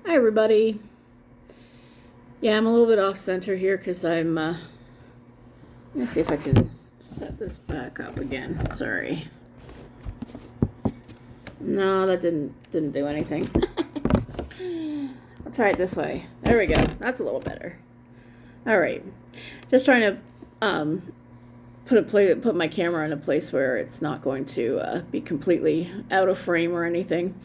Hi everybody. Yeah, I'm a little bit off center here because let me see if I can set this back up again. Sorry. No, that didn't do anything. I'll try it this way. There we go. That's a little better. All right. Just trying to put my camera in a place where it's not going to be completely out of frame or anything.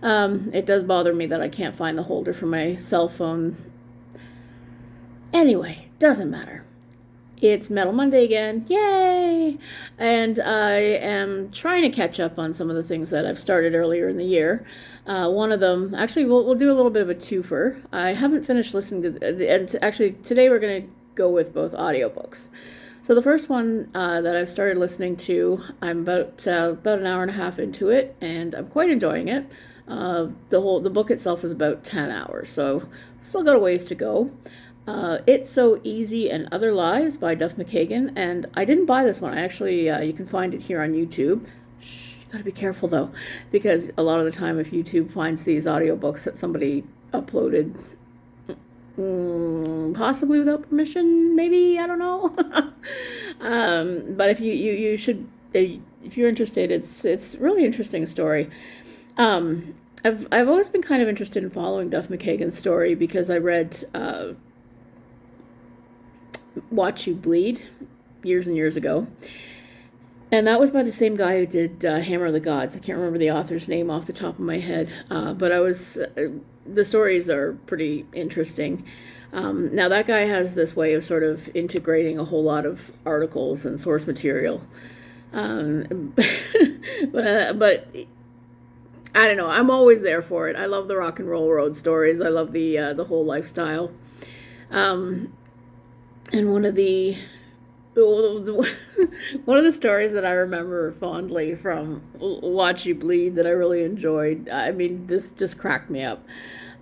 It does bother me that I can't find the holder for my cell phone. Anyway, doesn't matter. It's Metal Monday again. Yay! And I am trying to catch up on some of the things that I've started earlier in the year. One of them, actually, we'll do a little bit of a twofer. I haven't finished listening to, and actually today we're going to go with both audiobooks. So the first one that I've started listening to, I'm about an hour and a half into it, and I'm quite enjoying it. The book itself is about 10 hours, so still got a ways to go. It's So Easy and Other Lies by Duff McKagan, and I didn't buy this one. I actually, you can find it here on YouTube. Shh, you gotta be careful though, because a lot of the time if YouTube finds these audiobooks that somebody uploaded, possibly without permission, maybe, I don't know. But if you should, if you're interested, it's really interesting story. I've always been kind of interested in following Duff McKagan's story because I read Watch You Bleed years and years ago, and that was by the same guy who did Hammer of the Gods. I can't remember the author's name off the top of my head, but the stories are pretty interesting. Now that guy has this way of sort of integrating a whole lot of articles and source material, but I don't know. I'm always there for it. I love the rock and roll road stories. I love the whole lifestyle. And one of the stories that I remember fondly from Watch You Bleed that I really enjoyed, I mean, this just cracked me up.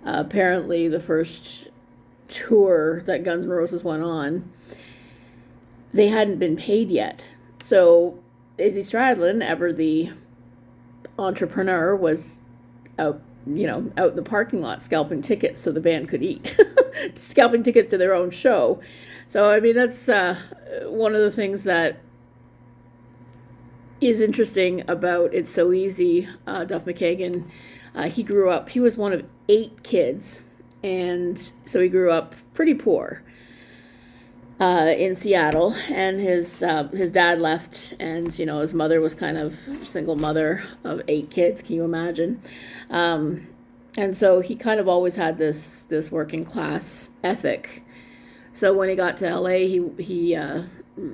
Apparently, the first tour that Guns N' Roses went on, they hadn't been paid yet. So Izzy Stradlin, ever the entrepreneur, was out in the parking lot scalping tickets so the band could eat. Scalping tickets to their own show. So, I mean, that's one of the things that is interesting about It's So Easy. Duff McKagan, he was one of 8 kids, and so he grew up pretty poor in Seattle, and his dad left, and his mother was kind of single mother of 8 kids. Can you imagine? And so he kind of always had this working class ethic. So when he got to LA,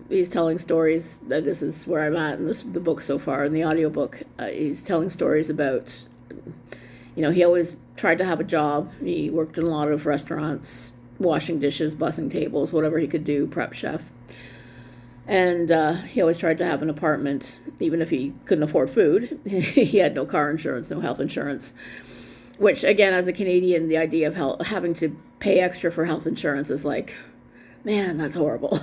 he's telling stories. This is where I'm at in the book so far. In the audiobook, he's telling stories about, he always tried to have a job. He worked in a lot of restaurants, washing dishes, bussing tables, whatever he could do, prep chef. And he always tried to have an apartment, even if he couldn't afford food. He had no car insurance, no health insurance. Which, again, as a Canadian, the idea of having to pay extra for health insurance is like, man, that's horrible.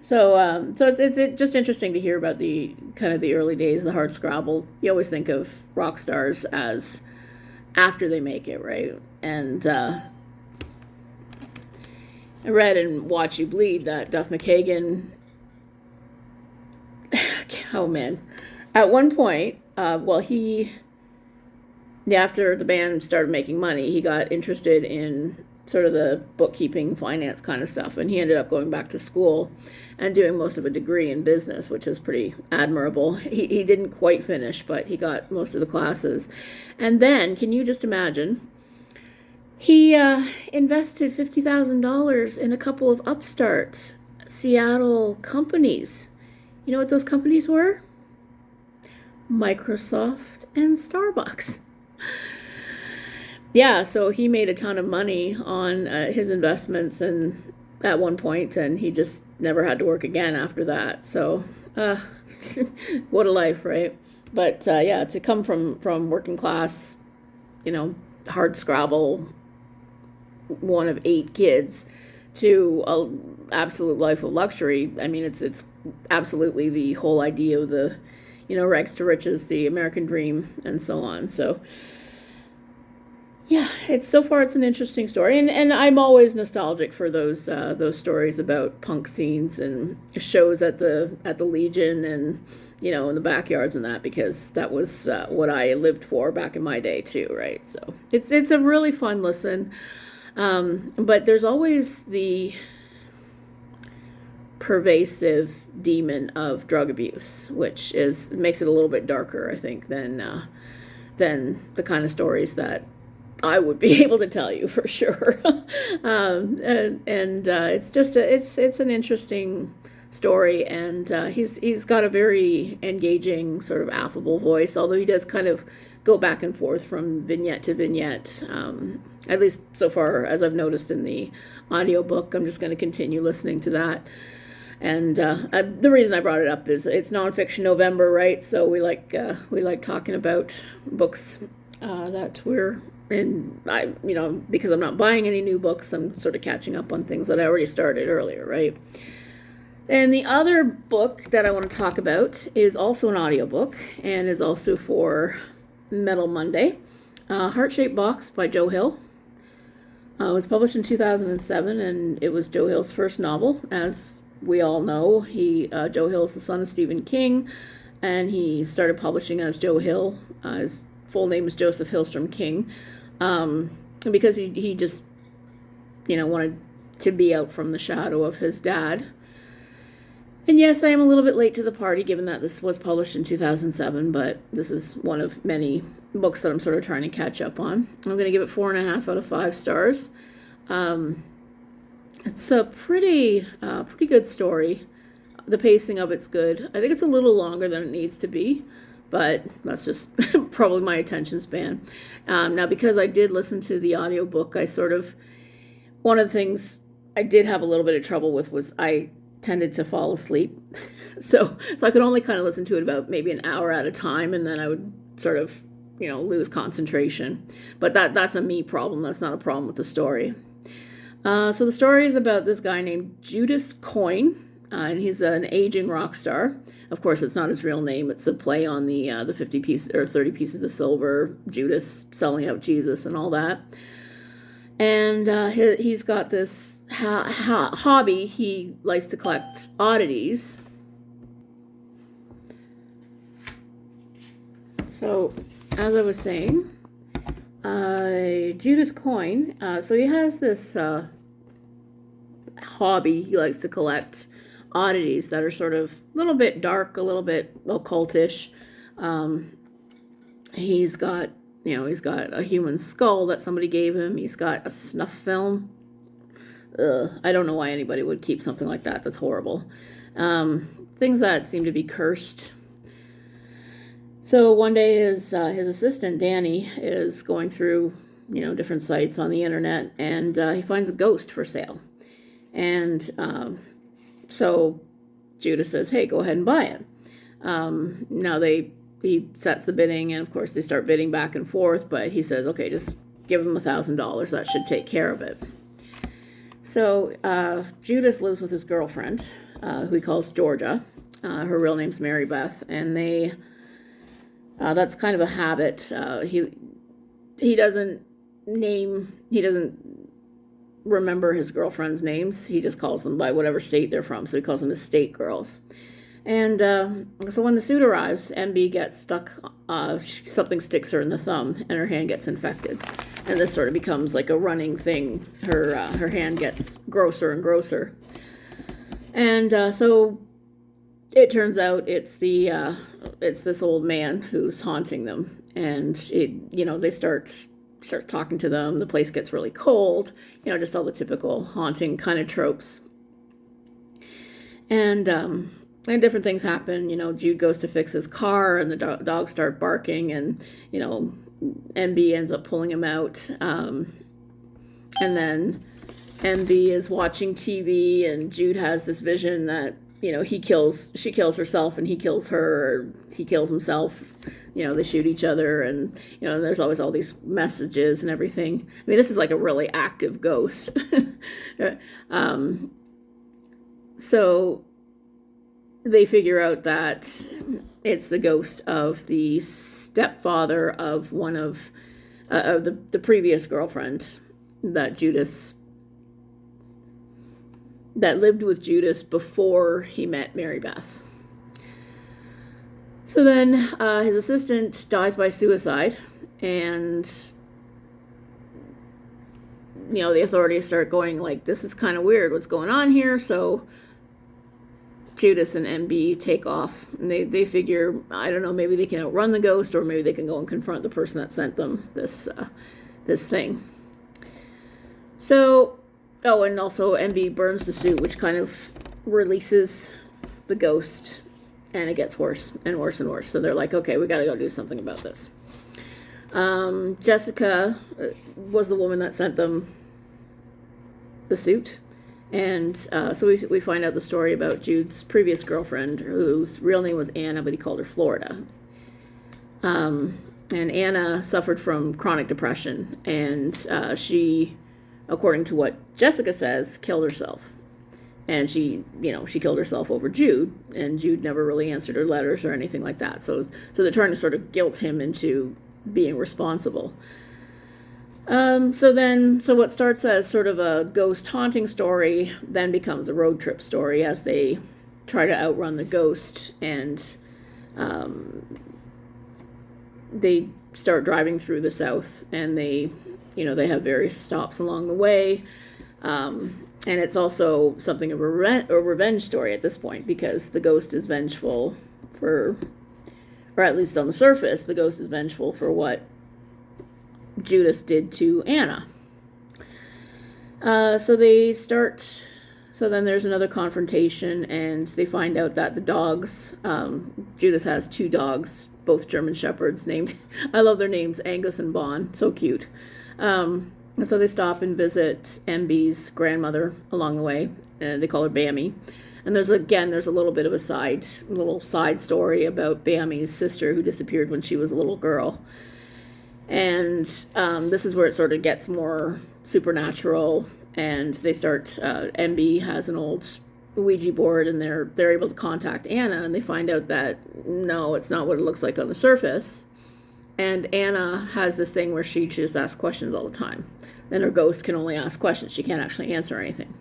So it's just interesting to hear about the kind of the early days, the hard scrabble. You always think of rock stars as after they make it, right? And I read in Watch You Bleed that Duff McKagan, oh man, at one point, after the band started making money, he got interested in sort of the bookkeeping, finance kind of stuff, and he ended up going back to school and doing most of a degree in business, which is pretty admirable. He didn't quite finish, but he got most of the classes. And then, can you just imagine, he invested $50,000 in a couple of upstart Seattle companies. You know what those companies were? Microsoft and Starbucks. Yeah, so he made a ton of money on his investments and at one point, and he just never had to work again after that. So, what a life, right? But yeah, to come from working class, hard scrabble, one of 8 kids, to an absolute life of luxury. I mean, it's absolutely the whole idea of the rags to riches, the American dream, and so on. So, yeah, it's so far it's an interesting story, and I'm always nostalgic for those stories about punk scenes and shows at the Legion and in the backyards and that, because that was what I lived for back in my day too, right? So it's a really fun listen, but there's always the pervasive demon of drug abuse, which makes it a little bit darker, I think, than the kind of stories that I would be able to tell you for sure. It's just it's an interesting story, and he's got a very engaging, sort of affable voice, although he does kind of go back and forth from vignette to vignette, at least so far as I've noticed in the audiobook. I'm just going to continue listening to that. And the reason I brought it up is it's Nonfiction November, right? So we like talking about books that we're in. Because I'm not buying any new books, I'm sort of catching up on things that I already started earlier, right? And the other book that I want to talk about is also an audiobook and is also for Metal Monday. Heart-Shaped Box by Joe Hill. It was published in 2007, and it was Joe Hill's first novel. As we all know, Joe Hill is the son of Stephen King, and he started publishing as Joe Hill. His full name is Joseph Hillstrom King, because he just wanted to be out from the shadow of his dad. And yes, I am a little bit late to the party, given that this was published in 2007, but this is one of many books that I'm sort of trying to catch up on. I'm going to give it 4.5 out of 5 stars. It's a pretty good story. The pacing of it's good. I think it's a little longer than it needs to be, but that's just probably my attention span. Now, because I did listen to the audiobook, one of the things I did have a little bit of trouble with was I tended to fall asleep. So I could only kind of listen to it about maybe an hour at a time, and then I would sort of, lose concentration. But that's a me problem. That's not a problem with the story. So the story is about this guy named Judas Coyne, and he's an aging rock star. Of course, it's not his real name. It's a play on the 50 pieces or 30 pieces of silver, Judas selling out Jesus and all that. And he's got this hobby. He likes to collect oddities. So, as I was saying, Judas Coyne, so he has this hobby. He likes to collect oddities that are sort of a little bit dark, a little bit occultish. He's got a human skull that somebody gave him. He's got a snuff film. I don't know why anybody would keep something like that. That's horrible. Things that seem to be cursed. So one day his assistant, Danny, is going through, different sites on the internet, and he finds a ghost for sale. And so Judas says, hey, go ahead and buy it. Now he sets the bidding, and of course they start bidding back and forth, but he says, okay, just give him $1,000. That should take care of it. So Judas lives with his girlfriend, who he calls Georgia. Her real name's Mary Beth, and that's kind of a habit. He doesn't remember his girlfriend's names. He just calls them by whatever state they're from, so he calls them his state girls. And so when the suit arrives, MB gets stuck, something sticks her in the thumb, and her hand gets infected. And this sort of becomes like a running thing. Her hand gets grosser and grosser. And so it turns out it's this old man who's haunting them. And they start talking to them. The place gets really cold. Just all the typical haunting kind of tropes. And different things happen. Jude goes to fix his car, and the dogs start barking, and MB ends up pulling him out. And then MB is watching TV, and Jude has this vision that she kills herself, and he kills her, or he kills himself. They shoot each other, and there's always all these messages and everything. I mean, this is like a really active ghost. So they figure out that it's the ghost of the stepfather of one of the previous girlfriend that lived with Judas before he met Mary Beth. So then his assistant dies by suicide, and the authorities start going like, this is kind of weird, what's going on here? So Judas and MB take off, and they figure, I don't know, maybe they can outrun the ghost, or maybe they can go and confront the person that sent them this thing. So, and also MB burns the suit, which kind of releases the ghost, and it gets worse and worse and worse. So they're like, okay, we got to go do something about this. Jessica was the woman that sent them the suit. And so we find out the story about Jude's previous girlfriend, whose real name was Anna, but he called her Florida. And Anna suffered from chronic depression, and she, according to what Jessica says, killed herself. And she killed herself over Jude, and Jude never really answered her letters or anything like that. So they're trying to sort of guilt him into being responsible. So what starts as sort of a ghost haunting story then becomes a road trip story as they try to outrun the ghost, and they start driving through the South, and they have various stops along the way. And it's also something of a revenge story at this point, because the ghost is vengeful or at least on the surface, the ghost is vengeful for what Judas did to Anna. So then there's another confrontation, and they find out that the dogs, Judas has 2 dogs, both German Shepherds, named, I love their names, Angus and Bon, so cute. So they stop and visit MB's grandmother along the way, and they call her Bammy. And there's a little bit of a side story about Bammy's sister who disappeared when she was a little girl. And this is where it sort of gets more supernatural, and they start, MB has an old Ouija board, and they're able to contact Anna, and they find out that no, it's not what it looks like on the surface. And Anna has this thing where she just asks questions all the time. Then her ghost can only ask questions. She can't actually answer anything.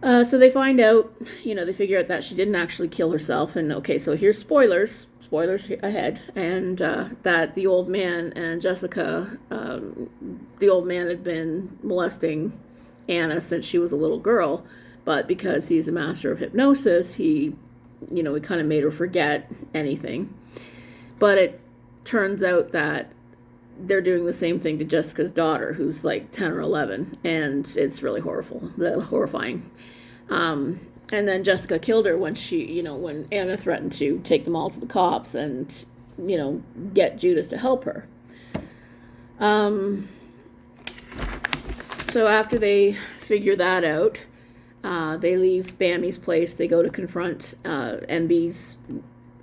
So they find out, they figure out that she didn't actually kill herself. And okay, so here's spoilers ahead. And that the old man and Jessica, the old man had been molesting Anna since she was a little girl. But because he's a master of hypnosis, he kind of made her forget anything. But it turns out that they're doing the same thing to Jessica's daughter, who's like 10 or 11, and it's really horrifying. And then Jessica killed her when when Anna threatened to take them all to the cops and, get Judas to help her. So after they figure that out, they leave Bammy's place. They go to confront MB's.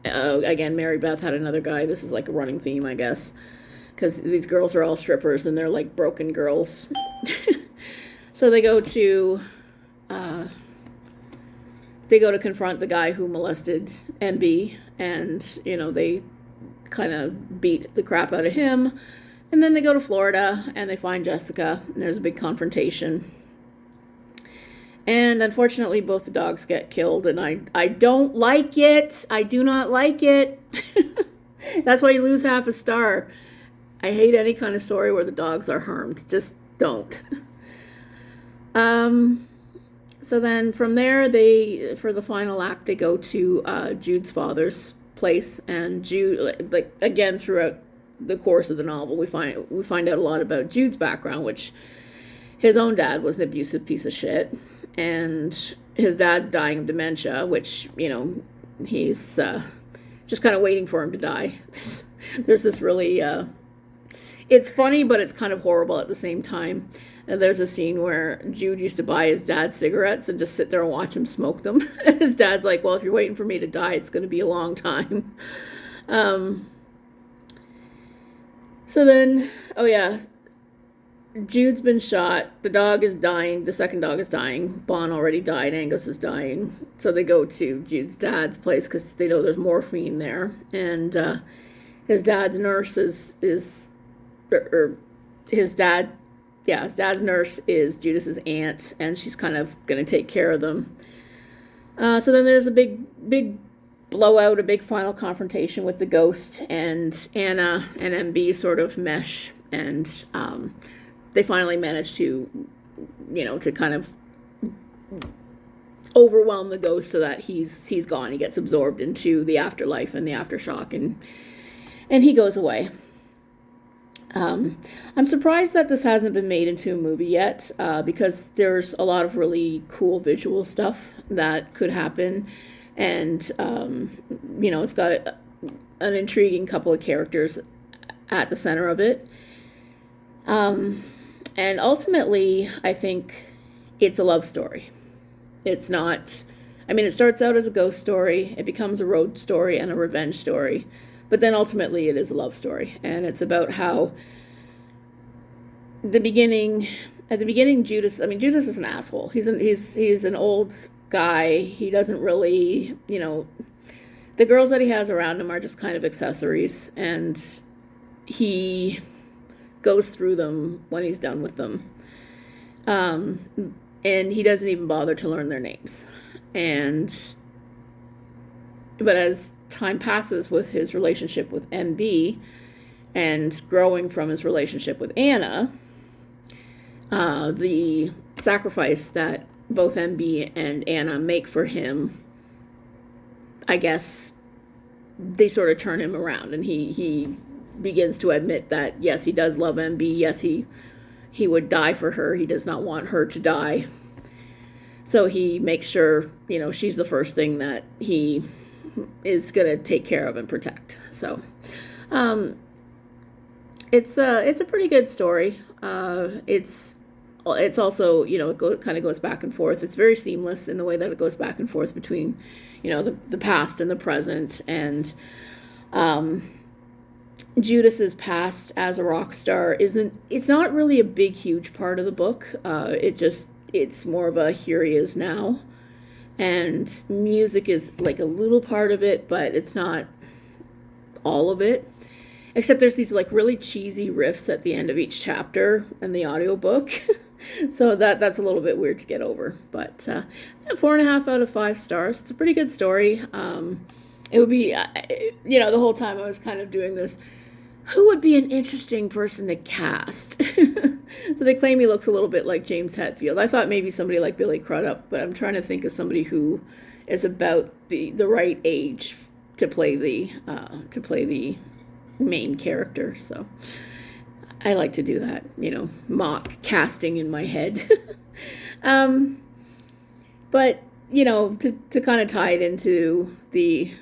Again, Mary Beth had another guy. This is like a running theme, I guess, because these girls are all strippers and they're like broken girls. So they go to confront the guy who molested MB, and they kind of beat the crap out of him. And then they go to Florida and they find Jessica, and there's a big confrontation. And unfortunately, both the dogs get killed, and I don't like it. I do not like it. That's why you lose half a star. I hate any kind of story where the dogs are harmed. Just don't. So then from there, for the final act, they go to Jude's father's place, and Jude, like again, throughout the course of the novel, we find out a lot about Jude's background, which his own dad was an abusive piece of shit. And his dad's dying of dementia, which, he's just kind of waiting for him to die. There's this really, it's funny, but it's kind of horrible at the same time. And there's a scene where Jude used to buy his dad cigarettes and just sit there and watch him smoke them. And his dad's like, well, if you're waiting for me to die, it's going to be a long time. So then, Jude's been shot. The dog is dying. The second dog is dying. Bon already died. Angus is dying. So they go to Jude's dad's place because they know there's morphine there. And his dad's nurse is or his dad, yeah, his dad's nurse is Judas's aunt, and she's kind of going to take care of them. So then there's a big blowout, a big final confrontation with the ghost, and Anna and MB sort of mesh, and they finally manage to, to kind of overwhelm the ghost so that he's gone. He gets absorbed into the afterlife and the aftershock, and he goes away. I'm surprised that this hasn't been made into a movie yet, because there's a lot of really cool visual stuff that could happen, and it's got an intriguing couple of characters at the center of it. And ultimately, I think it's a love story. It's not, it starts out as a ghost story, it becomes a road story and a revenge story, but then ultimately it is a love story. And it's about how at the beginning, Judas is an asshole. He's an old guy. He doesn't really, the girls that he has around him are just kind of accessories, and he goes through them when he's done with them. And he doesn't even bother to learn their names. But as time passes with his relationship with MB and growing from his relationship with Anna, the sacrifice that both MB and Anna make for him, I guess they sort of turn him around, and he begins to admit that, yes, he does love MB. Yes, he would die for her. He does not want her to die. So he makes sure, she's the first thing that he is going to take care of and protect. So it's a pretty good story. It's also, it kind of goes back and forth. It's very seamless in the way that it goes back and forth between, the past and the present. And Judas's past as a rock star it's not really a big, huge part of the book. It's more of a here he is now. And music is like a little part of it, but it's not all of it. Except there's these like really cheesy riffs at the end of each chapter in the audiobook. So that's a little bit weird to get over. But 4.5 out of 5 stars. It's a pretty good story. It would be, the whole time I was kind of doing this, who would be an interesting person to cast? So they claim he looks a little bit like James Hetfield. I thought maybe somebody like Billy Crudup, but I'm trying to think of somebody who is about the right age to play the main character. So I like to do that, mock casting in my head. But to kind of tie it into the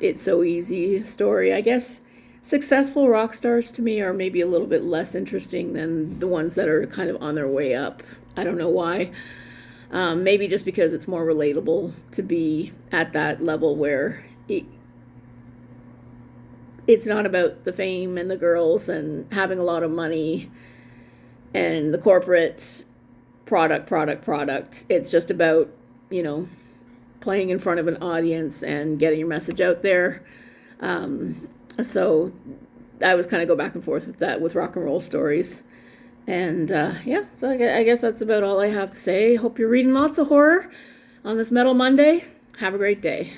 It's So Easy story, I guess successful rock stars to me are maybe a little bit less interesting than the ones that are kind of on their way up. I don't know why. Maybe just because it's more relatable to be at that level where it's not about the fame and the girls and having a lot of money and the corporate product. It's just about, playing in front of an audience and getting your message out there. So I was kind of go back and forth with that with rock and roll stories. And so I guess that's about all I have to say. Hope you're reading lots of horror on this Metal Monday. Have a great day.